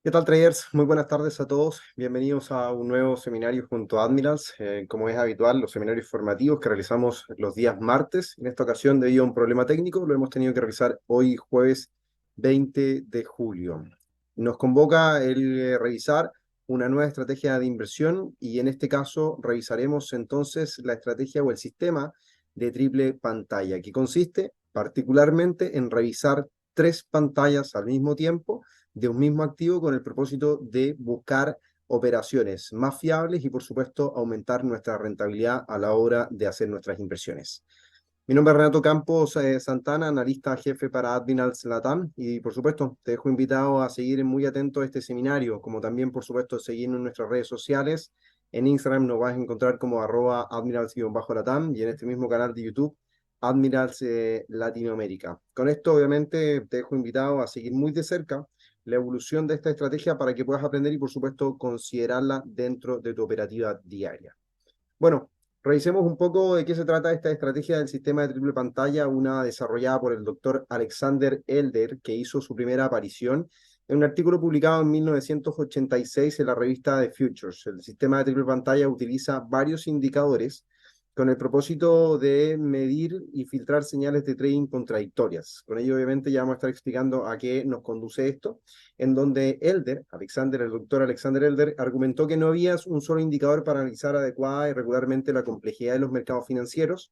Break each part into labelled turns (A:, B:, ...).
A: ¿Qué tal, traders? Muy buenas tardes a todos. Bienvenidos a un nuevo seminario junto a Admirals. Como es habitual, los seminarios formativos que realizamos los días martes. En esta ocasión, debido a un problema técnico, lo hemos tenido que realizar hoy, jueves 20 de julio. Nos convoca el revisar una nueva estrategia de inversión y en este caso revisaremos entonces la estrategia o el sistema de triple pantalla, que consiste particularmente en revisar tres pantallas al mismo tiempo de un mismo activo con el propósito de buscar operaciones más fiables y, por supuesto, aumentar nuestra rentabilidad a la hora de hacer nuestras inversiones. Mi nombre es Renato Campos Santana, analista jefe para Advinals Latam, y por supuesto te dejo invitado a seguir muy atento a este seminario, como también por supuesto seguirnos en nuestras redes sociales. En Instagram nos vas a encontrar como @Admirals-Latam y en este mismo canal de YouTube Admirals Latinoamérica. Con esto obviamente te dejo invitado a seguir muy de cerca la evolución de esta estrategia para que puedas aprender y por supuesto considerarla dentro de tu operativa diaria. Bueno, revisemos un poco de qué se trata esta estrategia del sistema de triple pantalla, una desarrollada por el doctor Alexander Elder, que hizo su primera aparición en un artículo publicado en 1986 en la revista The Futures. El sistema de triple pantalla utiliza varios indicadores con el propósito de medir y filtrar señales de trading contradictorias. Con ello, obviamente, ya vamos a estar explicando a qué nos conduce esto, en donde el doctor Alexander Elder, argumentó que no había un solo indicador para analizar adecuada y regularmente la complejidad de los mercados financieros,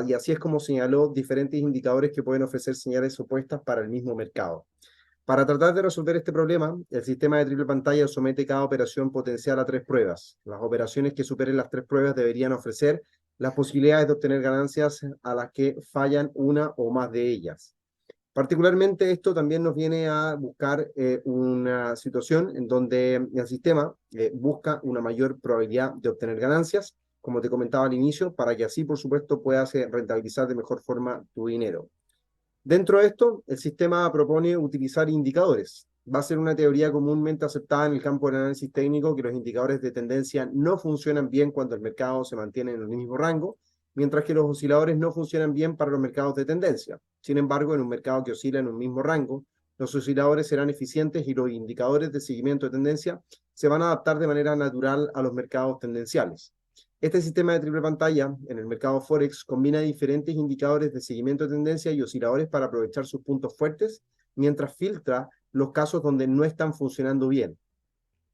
A: y así es como señaló diferentes indicadores que pueden ofrecer señales opuestas para el mismo mercado. Para tratar de resolver este problema, el sistema de triple pantalla somete cada operación potencial a tres pruebas. Las operaciones que superen las tres pruebas deberían ofrecer las posibilidades de obtener ganancias a las que fallan una o más de ellas. Particularmente esto también nos viene a buscar una situación en donde el sistema busca una mayor probabilidad de obtener ganancias, como te comentaba al inicio, para que así, por supuesto, puedas rentabilizar de mejor forma tu dinero. Dentro de esto, el sistema propone utilizar indicadores. Va a ser una teoría comúnmente aceptada en el campo del análisis técnico que los indicadores de tendencia no funcionan bien cuando el mercado se mantiene en el mismo rango, mientras que los osciladores no funcionan bien para los mercados de tendencia. Sin embargo, en un mercado que oscila en un mismo rango, los osciladores serán eficientes y los indicadores de seguimiento de tendencia se van a adaptar de manera natural a los mercados tendenciales. Este sistema de triple pantalla en el mercado Forex combina diferentes indicadores de seguimiento de tendencia y osciladores para aprovechar sus puntos fuertes, mientras filtra los casos donde no están funcionando bien.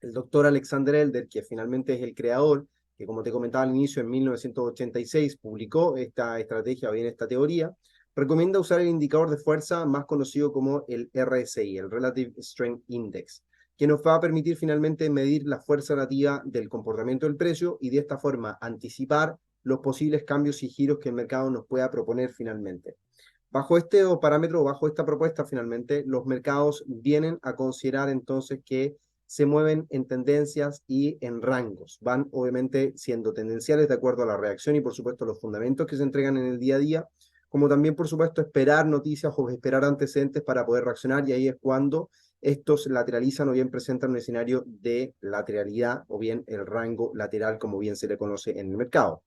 A: El doctor Alexander Elder, que finalmente es el creador, que como te comentaba al inicio, en 1986 publicó esta estrategia o bien esta teoría, recomienda usar el indicador de fuerza más conocido como el RSI, el Relative Strength Index, que nos va a permitir finalmente medir la fuerza relativa del comportamiento del precio y de esta forma anticipar los posibles cambios y giros que el mercado nos pueda proponer finalmente. Bajo este parámetro, bajo esta propuesta, finalmente, los mercados vienen a considerar entonces que se mueven en tendencias y en rangos. Van, obviamente, siendo tendenciales de acuerdo a la reacción y, por supuesto, los fundamentos que se entregan en el día a día, como también, por supuesto, esperar noticias o esperar antecedentes para poder reaccionar, y ahí es cuando estos lateralizan o bien presentan un escenario de lateralidad o bien el rango lateral, como bien se le conoce en el mercado.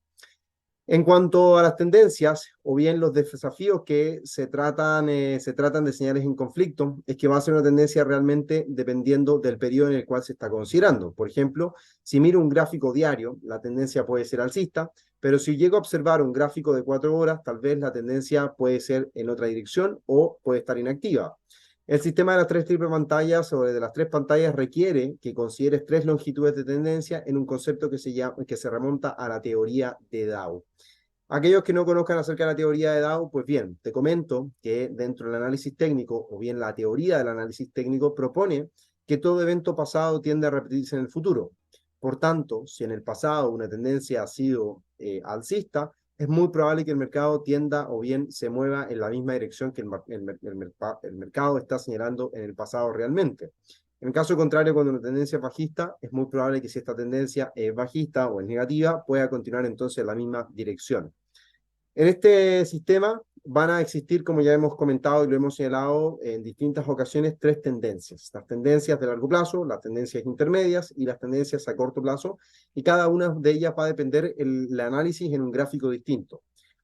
A: En cuanto a las tendencias o bien los desafíos que se tratan de señales en conflicto, es que va a ser una tendencia realmente dependiendo del periodo en el cual se está considerando. Por ejemplo, si miro un gráfico diario, la tendencia puede ser alcista, pero si llego a observar un gráfico de 4 horas, tal vez la tendencia puede ser en otra dirección o puede estar inactiva. El sistema de las tres triple pantallas o de las tres pantallas requiere que consideres tres longitudes de tendencia en un concepto que se remonta a la teoría de Dow. Aquellos que no conozcan acerca de la teoría de Dow, pues bien, te comento que dentro del análisis técnico, o bien la teoría del análisis técnico, propone que todo evento pasado tiende a repetirse en el futuro. Por tanto, si en el pasado una tendencia ha sido alcista, es muy probable que el mercado tienda o bien se mueva en la misma dirección que el mercado está señalando en el pasado realmente. En el caso contrario, cuando una tendencia es bajista, es muy probable que si esta tendencia es bajista o es negativa, pueda continuar entonces en la misma dirección. En este sistema van a existir, como ya hemos comentado y lo hemos señalado en distintas ocasiones, tres tendencias. Las tendencias de largo plazo, las tendencias intermedias y las tendencias a corto plazo, y cada una de ellas va a depender el análisis en un gráfico distinto.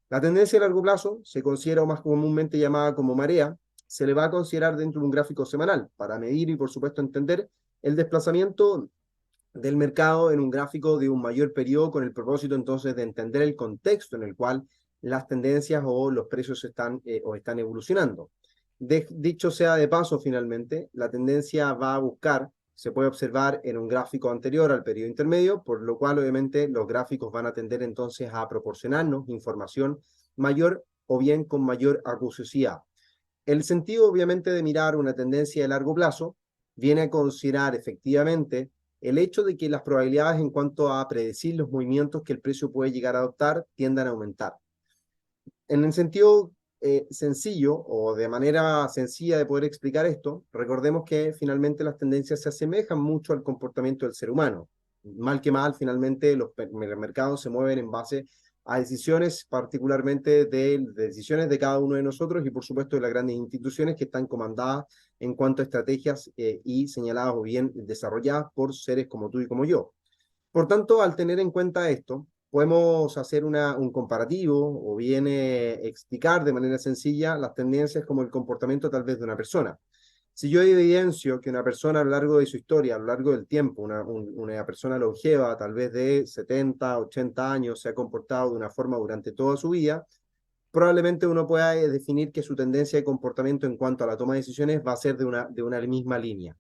A: La tendencia a largo plazo se considera, o más comúnmente llamada como marea, se le va a considerar dentro de un gráfico semanal para medir y, por supuesto, entender el desplazamiento del mercado en un gráfico de un mayor periodo con el propósito entonces de entender el contexto en el cual las tendencias o los precios están evolucionando. Dicho sea de paso, finalmente, la tendencia va a buscar, se puede observar en un gráfico anterior al periodo intermedio, por lo cual obviamente los gráficos van a tender entonces a proporcionarnos información mayor o bien con mayor acuciosidad. El sentido obviamente de mirar una tendencia de largo plazo viene a considerar efectivamente el hecho de que las probabilidades en cuanto a predecir los movimientos que el precio puede llegar a adoptar tiendan a aumentar. En el sentido sencillo o de manera sencilla de poder explicar esto, recordemos que finalmente las tendencias se asemejan mucho al comportamiento del ser humano. Mal que mal, finalmente los mercados se mueven en base a decisiones, particularmente de decisiones de cada uno de nosotros y por supuesto de las grandes instituciones que están comandadas en cuanto a estrategias y señaladas o bien desarrolladas por seres como tú y como yo. Por tanto, al tener en cuenta esto, podemos hacer un comparativo o bien explicar de manera sencilla las tendencias como el comportamiento tal vez de una persona. Si yo evidencio que una persona a lo largo de su historia, a lo largo del tiempo, una persona longeva, tal vez de 70, 80 años, se ha comportado de una forma durante toda su vida, probablemente uno pueda definir que su tendencia de comportamiento en cuanto a la toma de decisiones va a ser de una misma línea.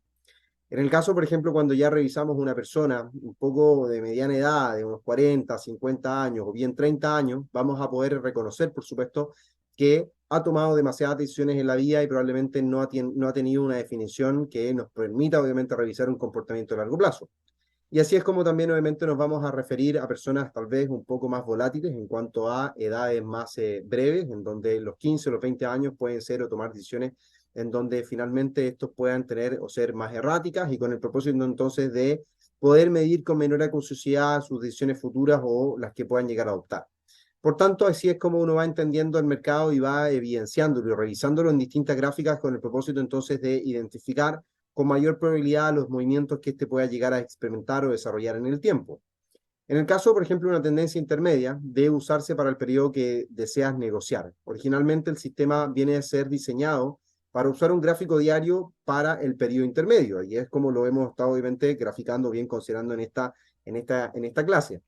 A: En el caso, por ejemplo, cuando ya revisamos una persona un poco de mediana edad, de unos 40, 50 años o bien 30 años, vamos a poder reconocer, por supuesto, que ha tomado demasiadas decisiones en la vida y probablemente no ha tenido una definición que nos permita, obviamente, revisar un comportamiento a largo plazo. Y así es como también, obviamente, nos vamos a referir a personas tal vez un poco más volátiles en cuanto a edades más breves, en donde los 15 o los 20 años pueden ser o tomar decisiones en donde finalmente estos puedan tener o ser más erráticas y con el propósito entonces de poder medir con menor acuciosidad sus decisiones futuras o las que puedan llegar a adoptar. Por tanto, así es como uno va entendiendo el mercado y va evidenciándolo y revisándolo en distintas gráficas con el propósito entonces de identificar con mayor probabilidad los movimientos que éste pueda llegar a experimentar o desarrollar en el tiempo. En el caso, por ejemplo, de una tendencia intermedia, debe usarse para el periodo que deseas negociar. Originalmente el sistema viene a ser diseñado para usar un gráfico diario para el periodo intermedio, y es como lo hemos estado obviamente graficando bien considerando en esta clase.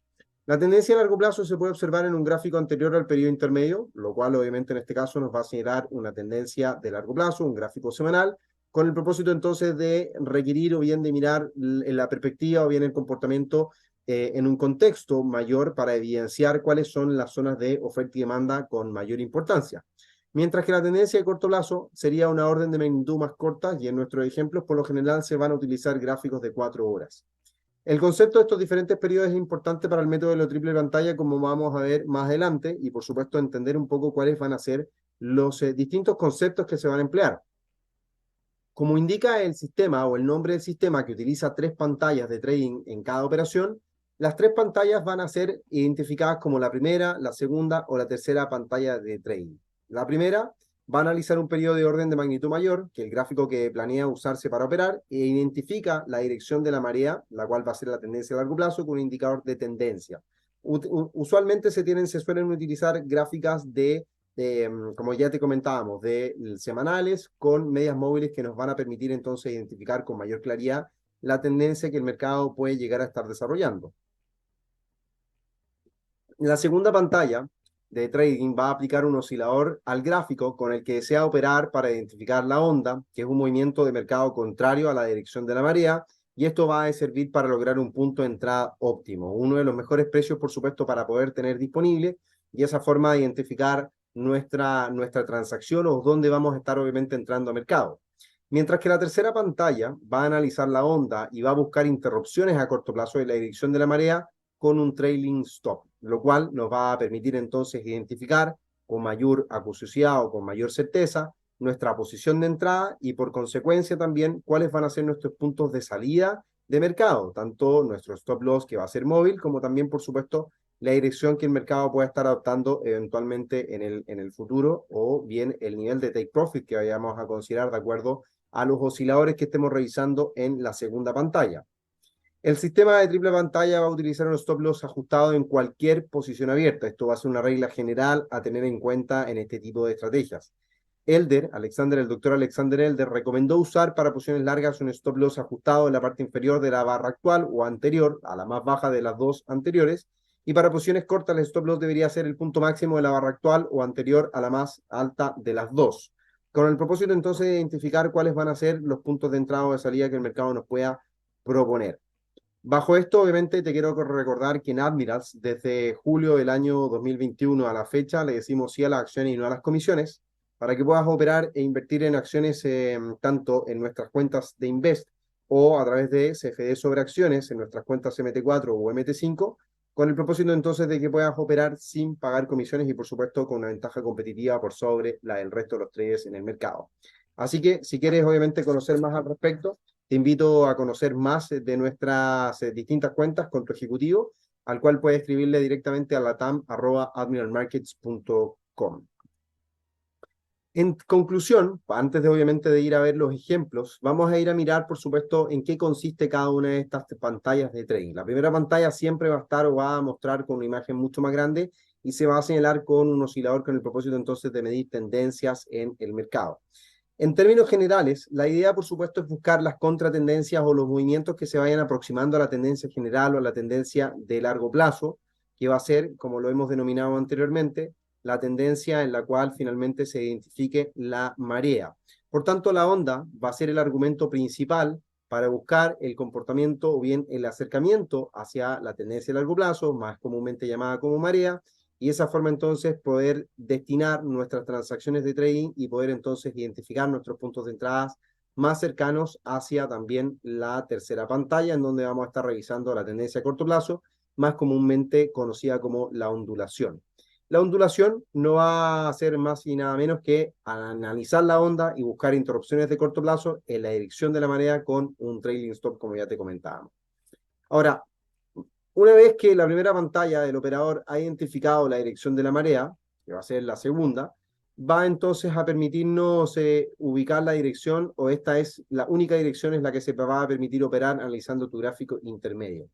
A: La tendencia a largo plazo se puede observar en un gráfico anterior al periodo intermedio, lo cual obviamente en este caso nos va a generar una tendencia de largo plazo, un gráfico semanal, con el propósito entonces de requerir o bien de mirar la perspectiva o bien el comportamiento en un contexto mayor para evidenciar cuáles son las zonas de oferta y demanda con mayor importancia. Mientras que la tendencia de corto plazo sería una orden de magnitud más corta y en nuestros ejemplos por lo general se van a utilizar gráficos de 4 horas. El concepto de estos diferentes periodos es importante para el método de la triple pantalla, como vamos a ver más adelante, y por supuesto entender un poco cuáles van a ser los distintos conceptos que se van a emplear. Como indica el sistema o el nombre del sistema que utiliza 3 pantallas de trading en cada operación, las 3 pantallas van a ser identificadas como la primera, la segunda o la tercera pantalla de trading. La primera va a analizar un periodo de orden de magnitud mayor, que el gráfico que planea usarse para operar, e identifica la dirección de la marea, la cual va a ser la tendencia a largo plazo, con un indicador de tendencia. Usualmente se suelen utilizar gráficas como ya te comentábamos, de semanales con medias móviles que nos van a permitir entonces identificar con mayor claridad la tendencia que el mercado puede llegar a estar desarrollando. La segunda pantalla de trading va a aplicar un oscilador al gráfico con el que desea operar para identificar la onda, que es un movimiento de mercado contrario a la dirección de la marea, y esto va a servir para lograr un punto de entrada óptimo, uno de los mejores precios, por supuesto, para poder tener disponible, y esa forma de identificar nuestra transacción o dónde vamos a estar obviamente entrando a mercado. Mientras que la tercera pantalla va a analizar la onda y va a buscar interrupciones a corto plazo de la dirección de la marea con un trailing stop, lo cual nos va a permitir entonces identificar con mayor acuciosidad o con mayor certeza nuestra posición de entrada y por consecuencia también cuáles van a ser nuestros puntos de salida de mercado, tanto nuestro stop loss que va a ser móvil como también por supuesto la dirección que el mercado pueda estar adoptando eventualmente en el futuro o bien el nivel de take profit que vayamos a considerar de acuerdo a los osciladores que estemos revisando en la segunda pantalla. El sistema de triple pantalla va a utilizar un stop loss ajustado en cualquier posición abierta. Esto va a ser una regla general a tener en cuenta en este tipo de estrategias. Elder, Alexander, el doctor Alexander Elder, recomendó usar para posiciones largas un stop loss ajustado en la parte inferior de la barra actual o anterior, a la más baja de las dos anteriores, y para posiciones cortas el stop loss debería ser el punto máximo de la barra actual o anterior a la más alta de las dos, con el propósito entonces de identificar cuáles van a ser los puntos de entrada o de salida que el mercado nos pueda proponer. Bajo esto, obviamente, te quiero recordar que en Admirals, desde julio del año 2021 a la fecha, le decimos sí a las acciones y no a las comisiones, para que puedas operar e invertir en acciones tanto en nuestras cuentas de Invest o a través de CFD sobre acciones en nuestras cuentas MT4 o MT5, con el propósito entonces de que puedas operar sin pagar comisiones y por supuesto con una ventaja competitiva por sobre la del resto de los traders en el mercado. Así que si quieres obviamente conocer más al respecto, te invito a conocer más de nuestras distintas cuentas con tu ejecutivo, al cual puedes escribirle directamente a latam@admiralmarkets.com. En conclusión, antes de obviamente de ir a ver los ejemplos, vamos a ir a mirar, por supuesto, en qué consiste cada una de estas pantallas de trading. La primera pantalla siempre va a estar o va a mostrar con una imagen mucho más grande y se va a señalar con un oscilador con el propósito entonces de medir tendencias en el mercado. En términos generales, la idea, por supuesto, es buscar las contratendencias o los movimientos que se vayan aproximando a la tendencia general o a la tendencia de largo plazo, que va a ser, como lo hemos denominado anteriormente, la tendencia en la cual finalmente se identifique la marea. Por tanto, la onda va a ser el argumento principal para buscar el comportamiento o bien el acercamiento hacia la tendencia de largo plazo, más comúnmente llamada como marea, y de esa forma entonces poder destinar nuestras transacciones de trading y poder entonces identificar nuestros puntos de entrada más cercanos hacia también la tercera pantalla, en donde vamos a estar revisando la tendencia a corto plazo, más comúnmente conocida como la ondulación. La ondulación no va a ser más y nada menos que analizar la onda y buscar interrupciones de corto plazo en la dirección de la marea con un trailing stop, como ya te comentábamos. Ahora, una vez que la primera pantalla del operador ha identificado la dirección de la marea, que va a ser la segunda, va entonces a permitirnos ubicar la dirección, o esta es la única dirección en la que se va a permitir operar analizando tu gráfico intermedio.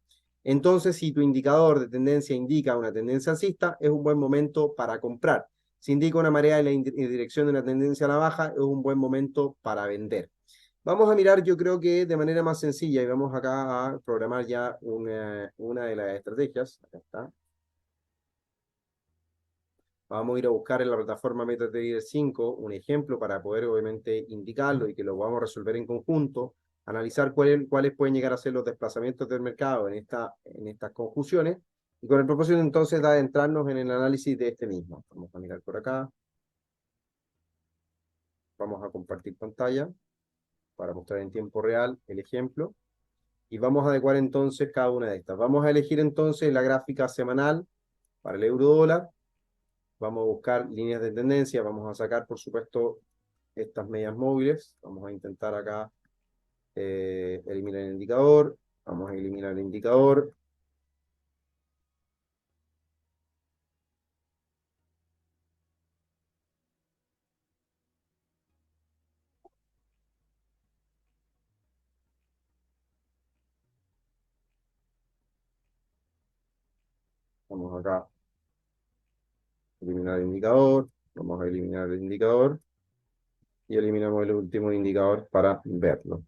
A: Entonces, si tu indicador de tendencia indica una tendencia alcista, es un buen momento para comprar. Si indica una marea en la dirección de una tendencia a la baja, es un buen momento para vender. Vamos a mirar, yo creo que de manera más sencilla, y vamos acá a programar ya una de las estrategias. Acá está. Vamos a ir a buscar en la plataforma MetaTrader 5 un ejemplo para poder obviamente indicarlo y que lo vamos a resolver en conjunto, analizar cuáles pueden llegar a ser los desplazamientos del mercado en estas conjunciones, y con el propósito entonces de adentrarnos en el análisis de este mismo. Vamos a mirar por acá, vamos a compartir pantalla para mostrar en tiempo real el ejemplo. Y vamos a adecuar entonces cada una de estas. Vamos a elegir entonces la gráfica semanal para el euro dólar. Vamos a buscar líneas de tendencia. Vamos a sacar, por supuesto, estas medias móviles. Vamos a intentar acá eliminar el indicador. Vamos a eliminar el indicador. Vamos acá a eliminar el indicador. Vamos a eliminar el indicador. Y eliminamos el último indicador para verlo.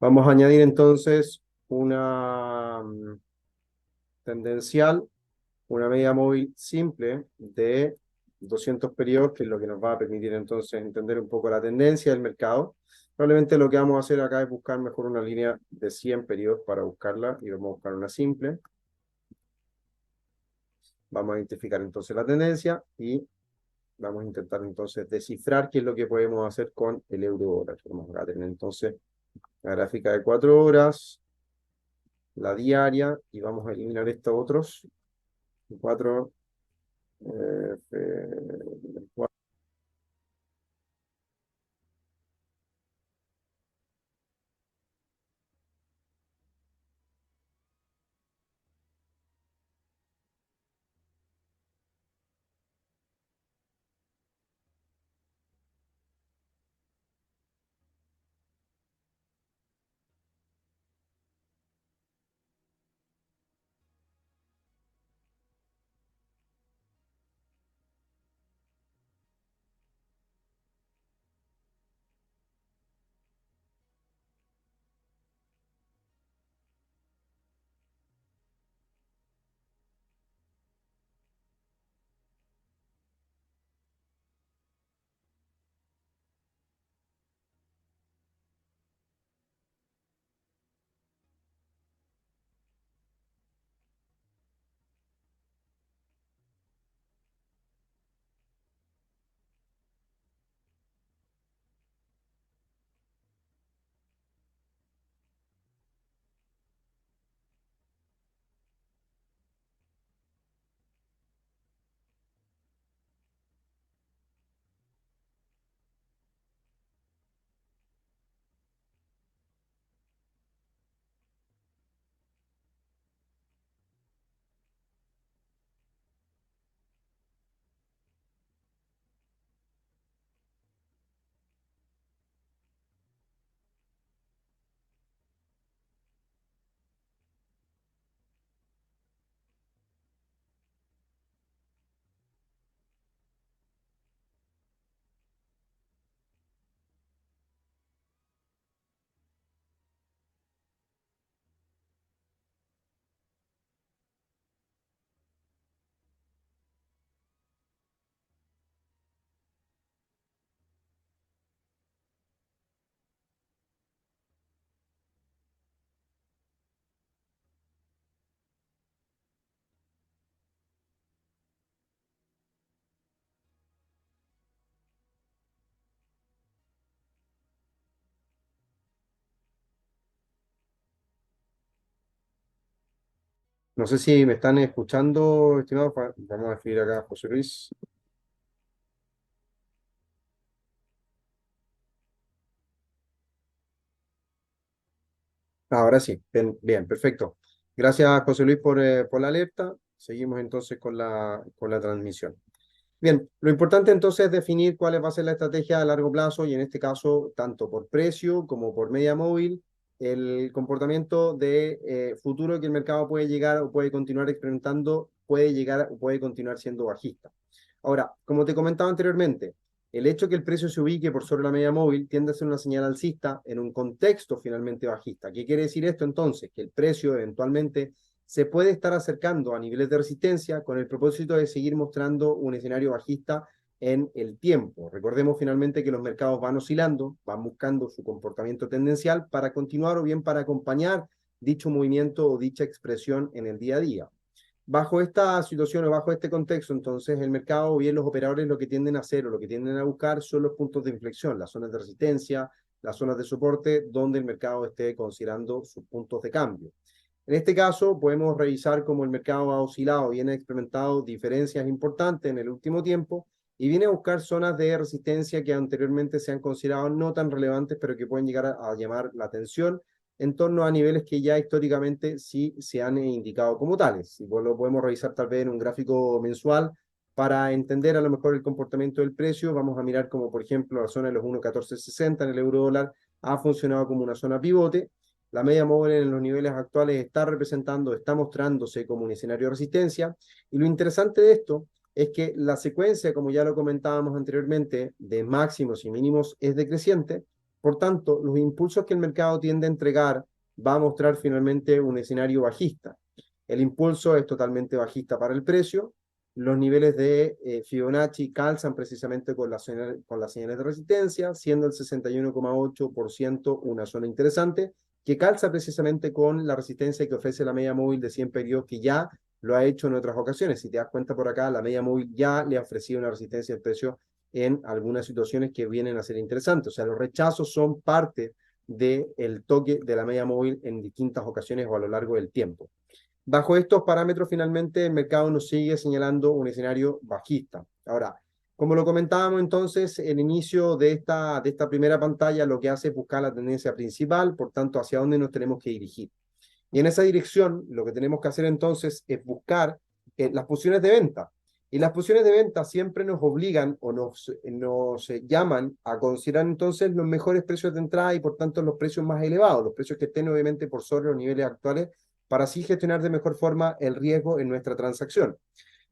A: Vamos a añadir entonces una tendencial, una media móvil simple de 200 periodos, que es lo que nos va a permitir entonces entender un poco la tendencia del mercado. Probablemente lo que vamos a hacer acá es buscar mejor una línea de 100 periodos para buscarla, y vamos a buscar una simple. Vamos a identificar entonces la tendencia y vamos a intentar entonces descifrar qué es lo que podemos hacer con el euro dólar. Vamos a tener entonces la gráfica de 4 horas, la diaria, y vamos a eliminar estos otros 4. No sé si me están escuchando, estimado. Vamos a escribir acá, José Luis. Ahora sí, bien, bien, perfecto. Gracias, José Luis, por la alerta. Seguimos entonces con la transmisión. Bien, lo importante entonces es definir cuál va a ser la estrategia a largo plazo y en este caso, tanto por precio como por media móvil, el comportamiento de futuro que el mercado puede llegar o puede continuar experimentando, puede llegar o puede continuar siendo bajista. Ahora, como te comentaba anteriormente, el hecho que el precio se ubique por sobre la media móvil tiende a ser una señal alcista en un contexto finalmente bajista. ¿Qué quiere decir esto entonces? Que el precio eventualmente se puede estar acercando a niveles de resistencia con el propósito de seguir mostrando un escenario bajista en el tiempo. Recordemos finalmente que los mercados van oscilando, van buscando su comportamiento tendencial para continuar o bien para acompañar dicho movimiento o dicha expresión en el día a día. Bajo esta situación o bajo este contexto, entonces el mercado o bien los operadores lo que tienden a hacer o lo que tienden a buscar son los puntos de inflexión, las zonas de resistencia, las zonas de soporte, donde el mercado esté considerando sus puntos de cambio. En este caso, podemos revisar cómo el mercado ha oscilado y ha experimentado diferencias importantes en el último tiempo y viene a buscar zonas de resistencia que anteriormente se han considerado no tan relevantes, pero que pueden llegar a llamar la atención en torno a niveles que ya históricamente sí se han indicado como tales. Y pues lo podemos revisar tal vez en un gráfico mensual para entender a lo mejor el comportamiento del precio. Vamos a mirar como por ejemplo la zona de los 1.1460 en el euro dólar ha funcionado como una zona pivote. La media móvil en los niveles actuales está representando, está mostrándose como un escenario de resistencia. Y lo interesante de esto es que la secuencia, como ya lo comentábamos anteriormente, de máximos y mínimos es decreciente. Por tanto, los impulsos que el mercado tiende a entregar va a mostrar finalmente un escenario bajista. El impulso es totalmente bajista para el precio. Los niveles de Fibonacci calzan precisamente con las señales de resistencia, siendo el 61,8% una zona interesante que calza precisamente con la resistencia que ofrece la media móvil de 100 periodos, que ya lo ha hecho en otras ocasiones. Si te das cuenta por acá, la media móvil ya le ha ofrecido una resistencia al precio en algunas situaciones que vienen a ser interesantes. O sea, los rechazos son parte del toque de la media móvil en distintas ocasiones o a lo largo del tiempo. Bajo estos parámetros, finalmente, el mercado nos sigue señalando un escenario bajista. Ahora, como lo comentábamos entonces, el inicio de esta primera pantalla lo que hace es buscar la tendencia principal, por tanto, hacia dónde nos tenemos que dirigir. Y en esa dirección, lo que tenemos que hacer entonces es buscar las posiciones de venta. Y las posiciones de venta siempre nos obligan o nos llaman a considerar entonces los mejores precios de entrada y por tanto los precios más elevados, los precios que estén obviamente por sobre los niveles actuales para así gestionar de mejor forma el riesgo en nuestra transacción.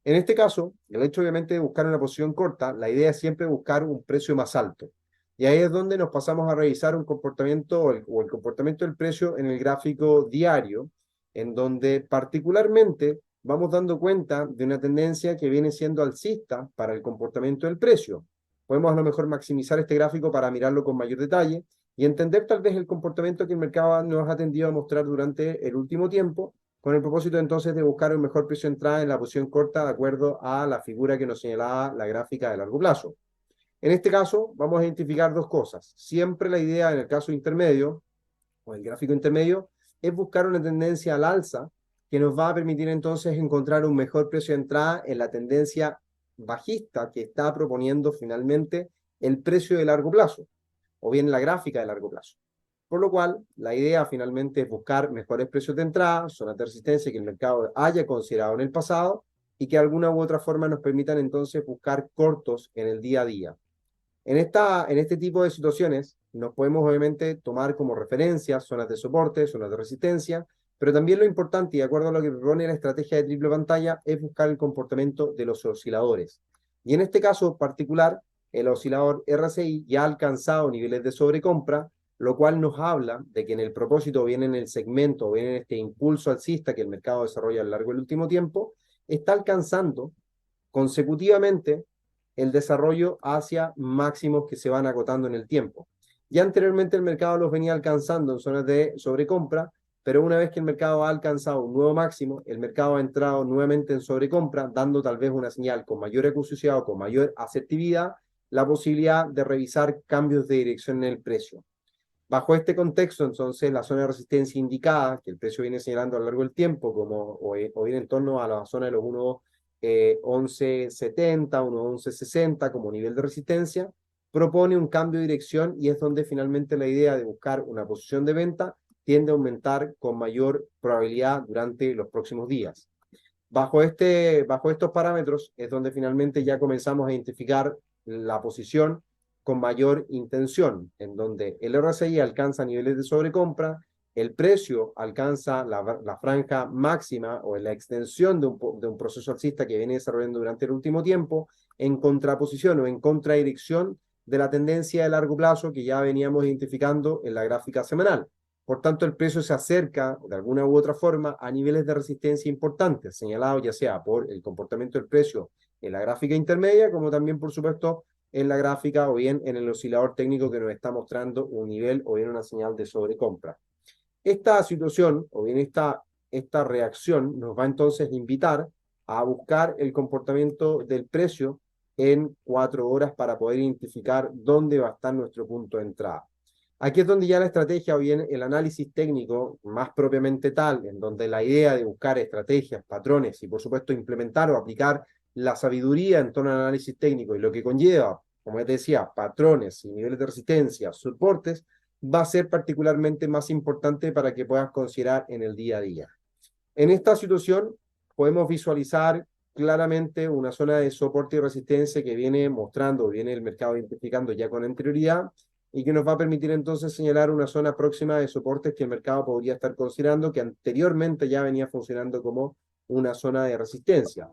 A: En este caso, el hecho obviamente de buscar una posición corta, la idea es siempre buscar un precio más alto. Y ahí es donde nos pasamos a revisar un comportamiento o el comportamiento del precio en el gráfico diario, en donde particularmente vamos dando cuenta de una tendencia que viene siendo alcista para el comportamiento del precio. Podemos a lo mejor maximizar este gráfico para mirarlo con mayor detalle y entender tal vez el comportamiento que el mercado nos ha tendido a mostrar durante el último tiempo, con el propósito entonces de buscar un mejor precio de entrada en la posición corta de acuerdo a la figura que nos señalaba la gráfica de largo plazo. En este caso, vamos a identificar dos cosas. Siempre la idea en el caso intermedio, o el gráfico intermedio, es buscar una tendencia al alza que nos va a permitir entonces encontrar un mejor precio de entrada en la tendencia bajista que está proponiendo finalmente el precio de largo plazo, o bien la gráfica de largo plazo. Por lo cual, la idea finalmente es buscar mejores precios de entrada, zonas de resistencia que el mercado haya considerado en el pasado y que de alguna u otra forma nos permitan entonces buscar cortos en el día a día. En este tipo de situaciones nos podemos obviamente tomar como referencia zonas de soporte, zonas de resistencia, pero también lo importante, y de acuerdo a lo que propone la estrategia de triple pantalla, es buscar el comportamiento de los osciladores. Y en este caso particular, el oscilador RSI ya ha alcanzado niveles de sobrecompra, lo cual nos habla de que en el propósito, bien en el segmento, bien en este impulso alcista que el mercado desarrolla a lo largo del último tiempo, está alcanzando consecutivamente el desarrollo hacia máximos que se van agotando en el tiempo. Ya anteriormente el mercado los venía alcanzando en zonas de sobrecompra, pero una vez que el mercado ha alcanzado un nuevo máximo, el mercado ha entrado nuevamente en sobrecompra, dando tal vez una señal con mayor acuciosidad o con mayor asertividad, la posibilidad de revisar cambios de dirección en el precio. Bajo este contexto, entonces, la zona de resistencia indicada, que el precio viene señalando a lo largo del tiempo, o bien en torno a la zona de los 1.1170, 1.1160 como nivel de resistencia, propone un cambio de dirección y es donde finalmente la idea de buscar una posición de venta tiende a aumentar con mayor probabilidad durante los próximos días. Bajo estos parámetros es donde finalmente ya comenzamos a identificar la posición con mayor intención, en donde el RSI alcanza niveles de sobrecompra, el precio alcanza la franja máxima o la extensión de un proceso alcista que viene desarrollando durante el último tiempo, en contraposición o en contradirección de la tendencia de largo plazo que ya veníamos identificando en la gráfica semanal. Por tanto, el precio se acerca de alguna u otra forma a niveles de resistencia importantes, señalados ya sea por el comportamiento del precio en la gráfica intermedia, como también, por supuesto, en la gráfica o bien en el oscilador técnico que nos está mostrando un nivel o bien una señal de sobrecompra. Esta situación o bien esta reacción nos va entonces a invitar a buscar el comportamiento del precio en 4 horas para poder identificar dónde va a estar nuestro punto de entrada. Aquí es donde ya la estrategia o bien el análisis técnico más propiamente tal, en donde la idea de buscar estrategias, patrones y por supuesto implementar o aplicar la sabiduría en torno al análisis técnico y lo que conlleva, como ya te decía, patrones y niveles de resistencia, soportes, va a ser particularmente más importante para que puedas considerar en el día a día. En esta situación podemos visualizar claramente una zona de soporte y resistencia que viene mostrando, viene el mercado identificando ya con anterioridad y que nos va a permitir entonces señalar una zona próxima de soportes que el mercado podría estar considerando que anteriormente ya venía funcionando como una zona de resistencia.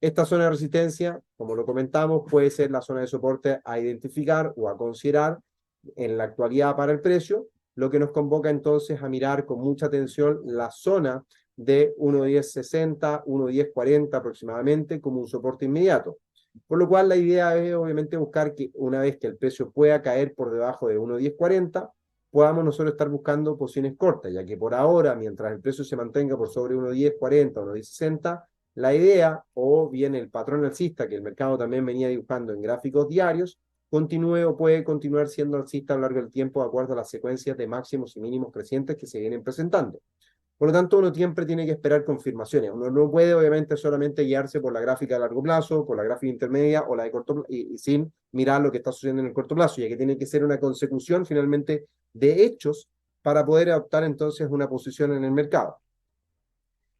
A: Esta zona de resistencia, como lo comentamos, puede ser la zona de soporte a identificar o a considerar en la actualidad para el precio, lo que nos convoca entonces a mirar con mucha atención la zona de 1.1060, 1.1040 aproximadamente como un soporte inmediato. Por lo cual la idea es obviamente buscar que una vez que el precio pueda caer por debajo de 1.1040, podamos nosotros estar buscando posiciones cortas, ya que por ahora, mientras el precio se mantenga por sobre 1.1040, 1.1060, la idea o bien el patrón alcista que el mercado también venía dibujando en gráficos diarios, continúe o puede continuar siendo alcista a lo largo del tiempo de acuerdo a las secuencias de máximos y mínimos crecientes que se vienen presentando. Por lo tanto, uno siempre tiene que esperar confirmaciones. Uno no puede, obviamente, solamente guiarse por la gráfica de largo plazo, por la gráfica intermedia o la de corto plazo, y sin mirar lo que está sucediendo en el corto plazo, ya que tiene que ser una consecución finalmente de hechos para poder adoptar entonces una posición en el mercado.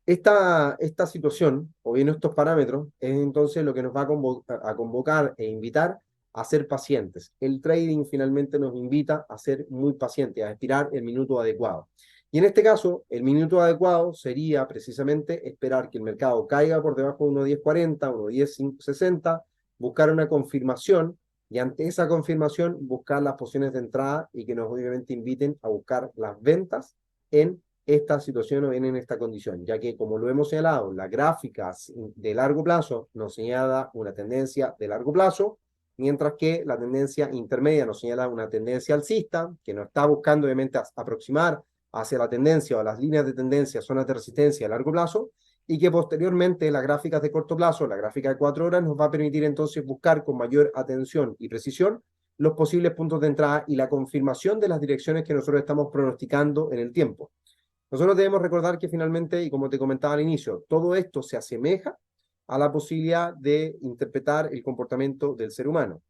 A: Esta situación, o bien estos parámetros, es entonces lo que nos va a convocar e invitar a ser pacientes. El trading finalmente nos invita a ser muy pacientes, a esperar el minuto adecuado. Y en este caso, el minuto adecuado sería precisamente esperar que el mercado caiga por debajo de 1.1040, 1.1060, buscar una confirmación y ante esa confirmación buscar las posiciones de entrada y que nos obviamente inviten a buscar las ventas en esta situación o bien en esta condición, ya que como lo hemos señalado, las gráficas de largo plazo nos señala una tendencia de largo plazo, mientras que la tendencia intermedia nos señala una tendencia alcista, que nos está buscando obviamente aproximar hacia la tendencia o a las líneas de tendencia, zonas de resistencia a largo plazo, y que posteriormente las gráficas de corto plazo, la gráfica de 4 horas, nos va a permitir entonces buscar con mayor atención y precisión los posibles puntos de entrada y la confirmación de las direcciones que nosotros estamos pronosticando en el tiempo. Nosotros debemos recordar que finalmente, y como te comentaba al inicio, todo esto se asemeja a la posibilidad de interpretar el comportamiento del ser humano.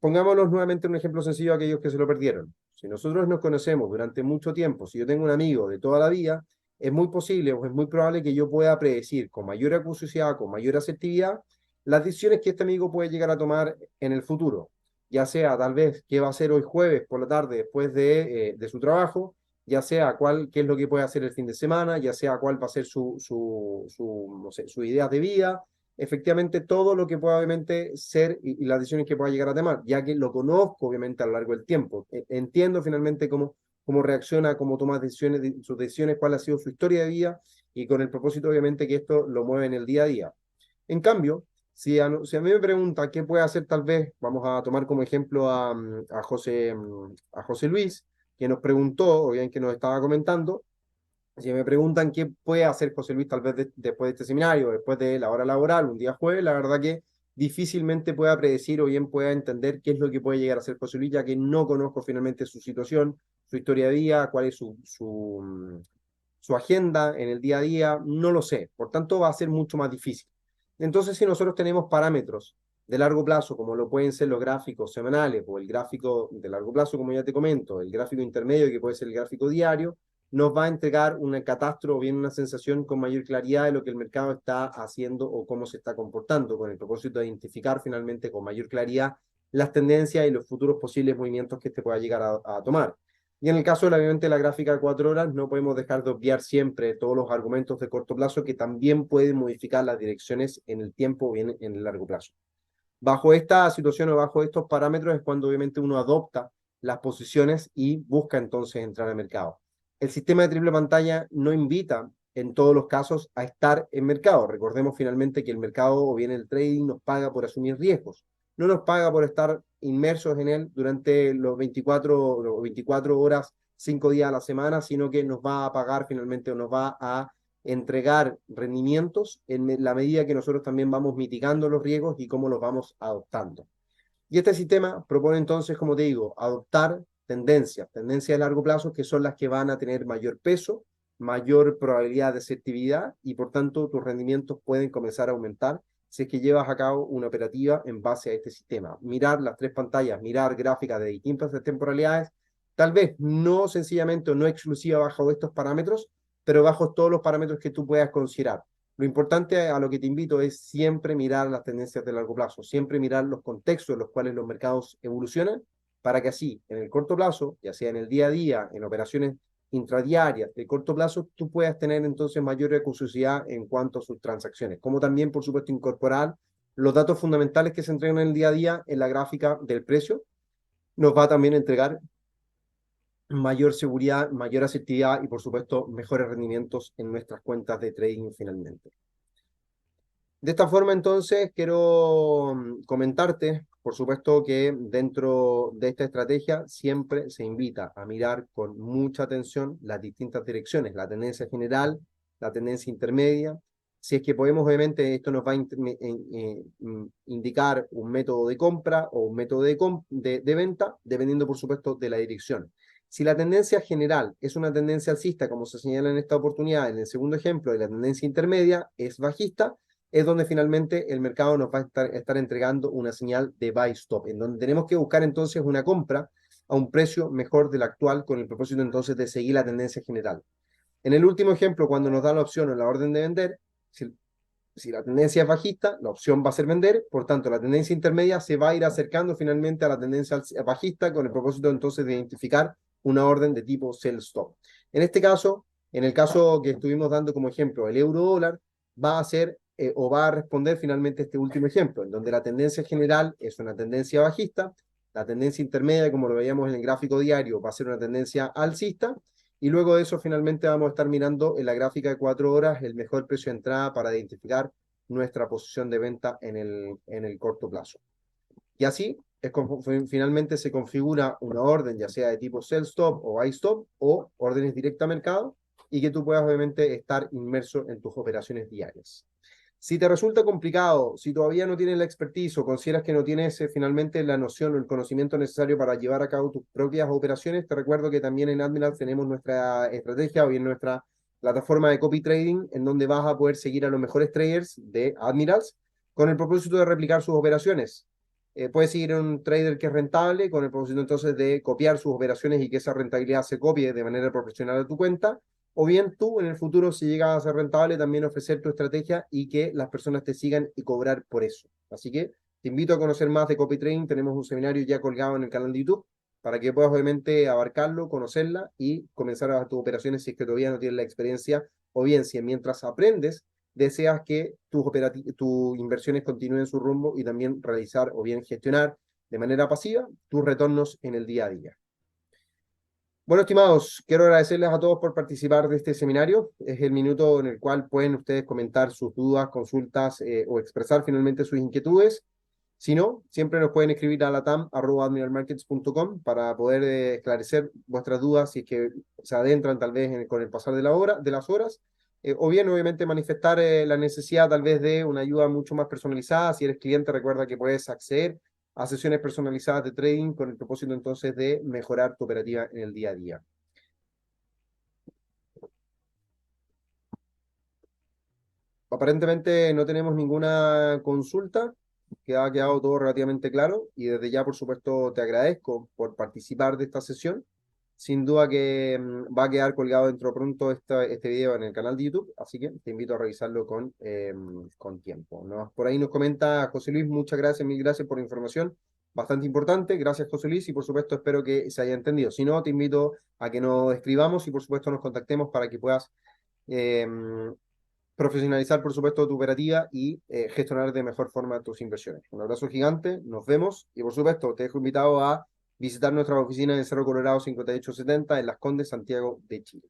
A: Pongámonos nuevamente un ejemplo sencillo a aquellos que se lo perdieron. Si nosotros nos conocemos durante mucho tiempo, si yo tengo un amigo de toda la vida, es muy posible o es muy probable que yo pueda predecir con mayor acuciosidad, con mayor asertividad, las decisiones que este amigo puede llegar a tomar en el futuro. Ya sea tal vez qué va a hacer hoy jueves por la tarde después de su trabajo, ya sea qué es lo que puede hacer el fin de semana, ya sea cuál va a ser no sé, su idea de vida, efectivamente todo lo que pueda obviamente ser y las decisiones que pueda llegar a tomar, ya que lo conozco obviamente a lo largo del tiempo. Entiendo finalmente cómo reacciona, cómo toma decisiones, sus decisiones, cuál ha sido su historia de vida y con el propósito obviamente que esto lo mueve en el día a día. En cambio, si a mí me pregunta qué puede hacer tal vez, vamos a tomar como ejemplo a José Luis, que nos preguntó, o bien que nos estaba comentando, si me preguntan qué puede hacer José Luis tal vez después de este seminario, después de la hora laboral, un día jueves, la verdad que difícilmente pueda predecir o bien pueda entender qué es lo que puede llegar a ser José Luis, ya que no conozco finalmente su situación, su historia de vida, cuál es su agenda en el día a día, no lo sé. Por tanto, va a ser mucho más difícil. Entonces, si nosotros tenemos parámetros de largo plazo, como lo pueden ser los gráficos semanales o el gráfico de largo plazo, como ya te comento, el gráfico intermedio, que puede ser el gráfico diario, nos va a entregar una catástrofe o bien una sensación con mayor claridad de lo que el mercado está haciendo o cómo se está comportando, con el propósito de identificar finalmente con mayor claridad las tendencias y los futuros posibles movimientos que este pueda llegar a tomar. Y en el caso, obviamente, de la gráfica de 4 horas, no podemos dejar de obviar siempre todos los argumentos de corto plazo que también pueden modificar las direcciones en el tiempo o bien en el largo plazo. Bajo esta situación o bajo estos parámetros es cuando obviamente uno adopta las posiciones y busca entonces entrar al mercado. El sistema de triple pantalla no invita en todos los casos a estar en mercado. Recordemos finalmente que el mercado o bien el trading nos paga por asumir riesgos. No nos paga por estar inmersos en él durante los 24 horas, 5 días a la semana, sino que nos va a pagar finalmente o nos va a entregar rendimientos en la medida que nosotros también vamos mitigando los riesgos y cómo los vamos adoptando. Y este sistema propone entonces, como te digo, adoptar tendencias de largo plazo que son las que van a tener mayor peso, mayor probabilidad de efectividad y por tanto tus rendimientos pueden comenzar a aumentar si es que llevas a cabo una operativa en base a este sistema. Mirar las 3 pantallas, mirar gráficas de distintas temporalidades, tal vez no sencillamente o no exclusiva bajo estos parámetros, pero bajo todos los parámetros que tú puedas considerar. Lo importante a lo que te invito es siempre mirar las tendencias de largo plazo, siempre mirar los contextos en los cuales los mercados evolucionan, para que así, en el corto plazo, ya sea en el día a día, en operaciones intradiarias de corto plazo, tú puedas tener entonces mayor recursividad en cuanto a sus transacciones, como también, por supuesto, incorporar los datos fundamentales que se entregan en el día a día en la gráfica del precio, nos va a también entregar mayor seguridad, mayor asertividad y, por supuesto, mejores rendimientos en nuestras cuentas de trading finalmente. De esta forma, entonces, quiero comentarte, por supuesto, que dentro de esta estrategia siempre se invita a mirar con mucha atención las distintas direcciones, la tendencia general, la tendencia intermedia. Si es que podemos, obviamente, esto nos va a indicar un método de compra o un método de venta, dependiendo, por supuesto, de la dirección. Si la tendencia general es una tendencia alcista, como se señala en esta oportunidad, en el segundo ejemplo, y la tendencia intermedia es bajista, es donde finalmente el mercado nos va a estar entregando una señal de buy stop, en donde tenemos que buscar entonces una compra a un precio mejor del actual con el propósito entonces de seguir la tendencia general. En el último ejemplo, cuando nos da la opción o la orden de vender, si la tendencia es bajista, la opción va a ser vender, por tanto la tendencia intermedia se va a ir acercando finalmente a la tendencia bajista con el propósito entonces de identificar una orden de tipo sell stop. En este caso, en el caso que estuvimos dando como ejemplo, el euro dólar va a ser o va a responder finalmente este último ejemplo, en donde la tendencia general es una tendencia bajista, la tendencia intermedia, como lo veíamos en el gráfico diario, va a ser una tendencia alcista, y luego de eso finalmente vamos a estar mirando en la gráfica de 4 horas el mejor precio de entrada para identificar nuestra posición de venta en el corto plazo. Y así es como finalmente se configura una orden, ya sea de tipo sell stop o buy stop, o órdenes directa a mercado, y que tú puedas obviamente estar inmerso en tus operaciones diarias. Si te resulta complicado, si todavía no tienes la expertise o consideras que no tienes finalmente la noción o el conocimiento necesario para llevar a cabo tus propias operaciones, te recuerdo que también en Admirals tenemos nuestra estrategia o bien nuestra plataforma de copy trading, en donde vas a poder seguir a los mejores traders de Admirals con el propósito de replicar sus operaciones. Puedes seguir a un trader que es rentable con el propósito entonces de copiar sus operaciones y que esa rentabilidad se copie de manera profesional a tu cuenta. O bien tú en el futuro, si llegas a ser rentable, también ofrecer tu estrategia y que las personas te sigan y cobrar por eso. Así que te invito a conocer más de copy trading. Tenemos un seminario ya colgado en el canal de YouTube para que puedas obviamente abarcarlo, conocerla y comenzar a tus operaciones si es que todavía no tienes la experiencia, o bien si mientras aprendes deseas que tus inversiones continúen su rumbo y también realizar o bien gestionar de manera pasiva tus retornos en el día a día. Bueno, estimados, quiero agradecerles a todos por participar de este seminario. Es el minuto en el cual pueden ustedes comentar sus dudas, consultas o expresar finalmente sus inquietudes. Si no, siempre nos pueden escribir a latam@admiralmarkets.com para poder esclarecer vuestras dudas si es que se adentran tal vez con el pasar de las horas, o bien obviamente manifestar la necesidad tal vez de una ayuda mucho más personalizada. Si eres cliente, recuerda que puedes acceder a sesiones personalizadas de trading con el propósito entonces de mejorar tu operativa en el día a día. Aparentemente no tenemos ninguna consulta, que ha quedado todo relativamente claro y desde ya, por supuesto, te agradezco por participar de esta sesión. Sin duda que va a quedar colgado dentro pronto este video en el canal de YouTube, así que te invito a revisarlo con tiempo, ¿no? Por ahí nos comenta José Luis, muchas gracias, mil gracias por la información, bastante importante, gracias José Luis, y por supuesto espero que se haya entendido. Si no, te invito a que nos escribamos y por supuesto nos contactemos para que puedas profesionalizar, por supuesto, tu operativa y gestionar de mejor forma tus inversiones. Un abrazo gigante, nos vemos y, por supuesto, te dejo invitado a visitar nuestra oficina en Cerro Colorado 5870 en Las Condes, Santiago de Chile.